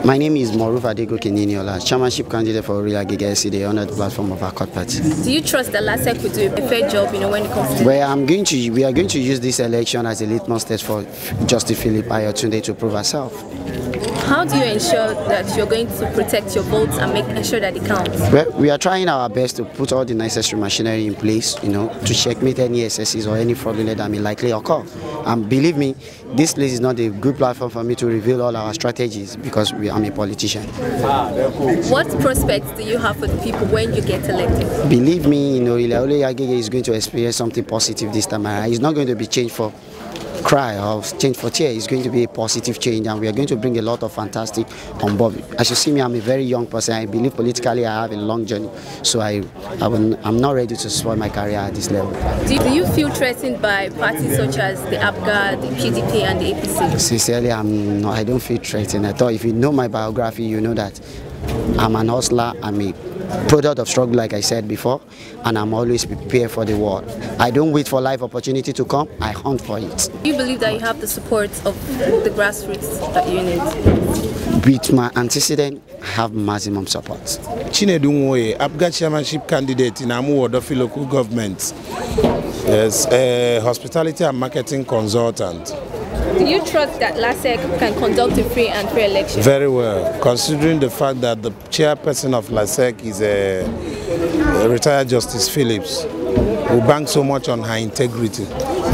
My name is Moruf Adego Keniniola, Chairmanship candidate for Real Giga SCD on the platform of our court party. Do you trust that LASEC will do a fair job, when it comes to? Well, we are going to use this election as a litmus test for Justice Philip Ayotunde to prove herself. How do you ensure that you're going to protect your votes and ensure that it counts? Well, we are trying our best to put all the necessary machinery in place, to checkmate any excesses or any fraudulence that may likely occur. And believe me, this place is not a good platform for me to reveal all our strategies because I'm a politician. What prospects do you have for the people when you get elected? Believe me, Ilaole Agege is going to experience something positive this time around. It's not going to be changed for cry or change for tear. It's going to be a positive change, and we are going to bring a lot of fantastic on board. As you see me, I'm a very young person. I believe politically I have a long journey, so I'm not ready to spoil my career at this level. Do you feel threatened by parties such as the APGA, the PDP and the APC? Sincerely, I don't feel threatened at all. If you know my biography, you know that I'm an hustler, I'm a product of struggle, like I said before, and I'm always prepared for the war. I don't wait for life opportunity to come, I hunt for it. Do you believe that you have the support of the grassroots that you need? With my antecedent, I have maximum support. Chinedu Nwoye, APGA chairmanship candidate in Amu Odofi local government. Yes, a hospitality and marketing consultant. Do you trust that LASEC can conduct a free and fair election? Very well, considering the fact that the chairperson of LASEC is a retired Justice Phillips, who banks so much on her integrity.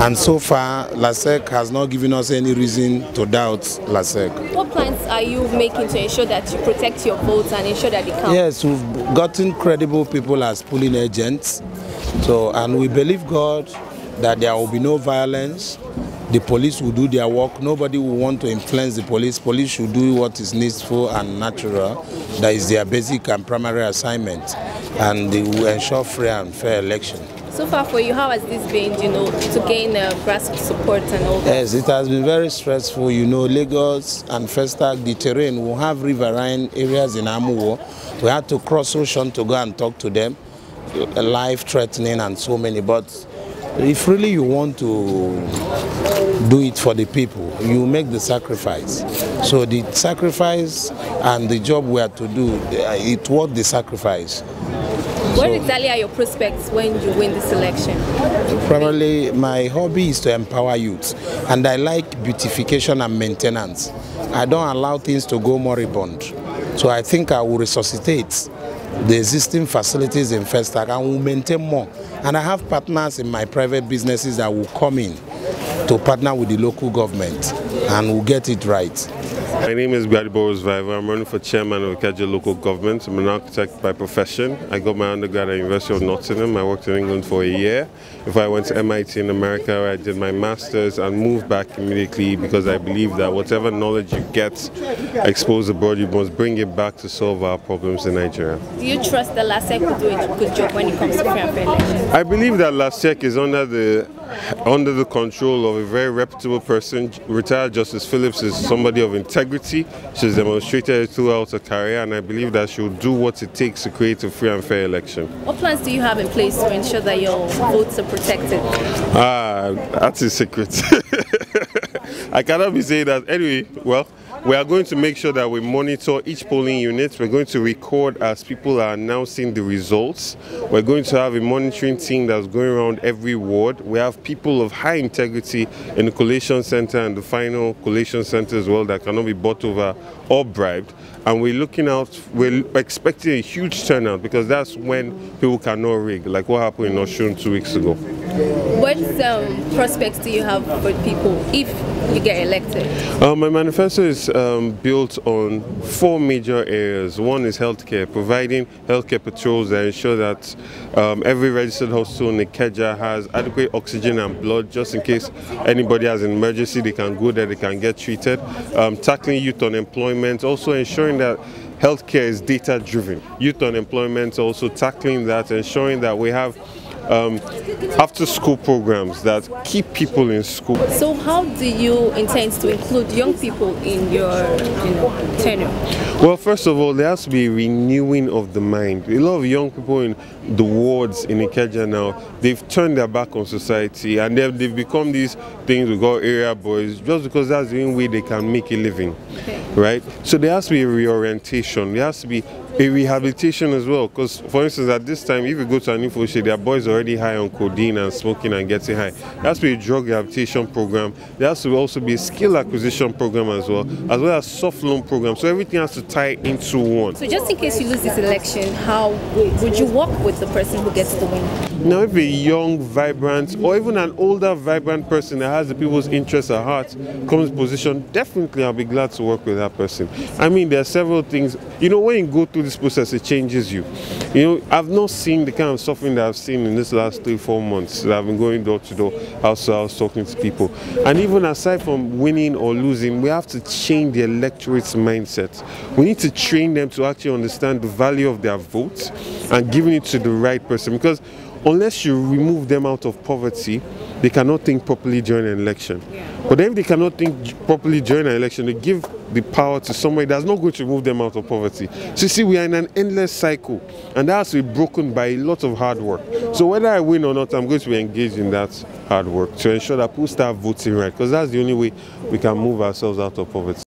And so far, LASEC has not given us any reason to doubt LASEC. What plans are you making to ensure that you protect your votes and ensure that they count? Yes, we've gotten credible people as polling agents. And we believe God that there will be no violence. The police will do their work. Nobody will want to influence the police. Police should do what is needful and natural. That is their basic and primary assignment. And they will ensure free and fair election. So far for you, how has this been, to gain grassroots support and all that? Yes, it has been very stressful. Lagos and Festac, the terrain, we have riverine areas in Amuwo. We had to cross ocean to go and talk to them. Life-threatening and so many. But if really you want to do it for the people, you make the sacrifice. So the sacrifice and the job we have to do, it worth the sacrifice. What exactly are your prospects when you win this election? Primarily, my hobby is to empower youth, and I like beautification and maintenance. I don't allow things to go moribund. So I think I will resuscitate the existing facilities in Festac and will maintain more. And I have partners in my private businesses that will come in to partner with the local government and will get it right. My name is Boris Viver. I'm running for chairman of Ikeja local government. I'm an architect by profession. I got my undergrad at University of Nottingham. I worked in England for a year. Before I went to MIT in America, where I did my master's and moved back immediately because I believe that whatever knowledge you get exposed abroad, you must bring it back to solve our problems in Nigeria. Do you trust that LASEC will do a good job when it comes to free and fair elections? I believe that LASEC is under the control of a very reputable person. Retired Justice Phillips is somebody of integrity. She's demonstrated it throughout her career, and I believe that she'll do what it takes to create a free and fair election. What plans do you have in place to ensure that your votes are protected? That's a secret. I cannot be saying that. Anyway, well, we are going to make sure that we monitor each polling unit. We're going to record as people are announcing the results. We're going to have a monitoring team that's going around every ward. We have people of high integrity in the collation center and the final collation center as well that cannot be bought over or bribed. And we're expecting a huge turnout because that's when people cannot rig, like what happened in Osun 2 weeks ago. What prospects do you have for people if you get elected? My manifesto is built on 4 major areas. One is healthcare, providing healthcare patrols that ensure that every registered hospital in Ikeja has adequate oxygen and blood just in case anybody has an emergency, they can go there, they can get treated. Tackling youth unemployment, also ensuring that healthcare is data driven. Youth unemployment, also tackling that, ensuring that we have after school programs that keep people in school. So how do you intend to include young people in your tenure? Well, first of all, there has to be a renewing of the mind. A lot of young people in the wards in Ikeja now, they've turned their back on society, and they've become these things we call area boys, just because that's the only way they can make a living, right? So there has to be a reorientation. There has to be a rehabilitation as well, because for instance at this time, if you go to an info shade, there are boys already high on codeine and smoking and getting high. There has to be a drug rehabilitation program. There has to also be a skill acquisition program as well as soft loan program. So everything has to tie into one. So just in case you lose this election, how would you work with the person who gets the win? Now, if a young, vibrant, or even an older, vibrant person that has the people's interests at heart comes in position, definitely I'll be glad to work with that person. I mean, there are several things. You know, when you go through this process, it changes you. You know, I've not seen the kind of suffering that I've seen in this last 3-4 months that I've been going door to door, house to house, talking to people. And even aside from winning or losing, we have to change the electorate's mindset. We need to train them to actually understand the value of their votes and giving it to the right person, because unless you remove them out of poverty, they cannot think properly during an election. But if they cannot think properly during an election, they give the power to somebody that's not going to remove them out of poverty. So you see, we are in an endless cycle, and that has to be broken by a lot of hard work. So whether I win or not, I'm going to be engaged in that hard work to ensure that people start voting right, because that's the only way we can move ourselves out of poverty.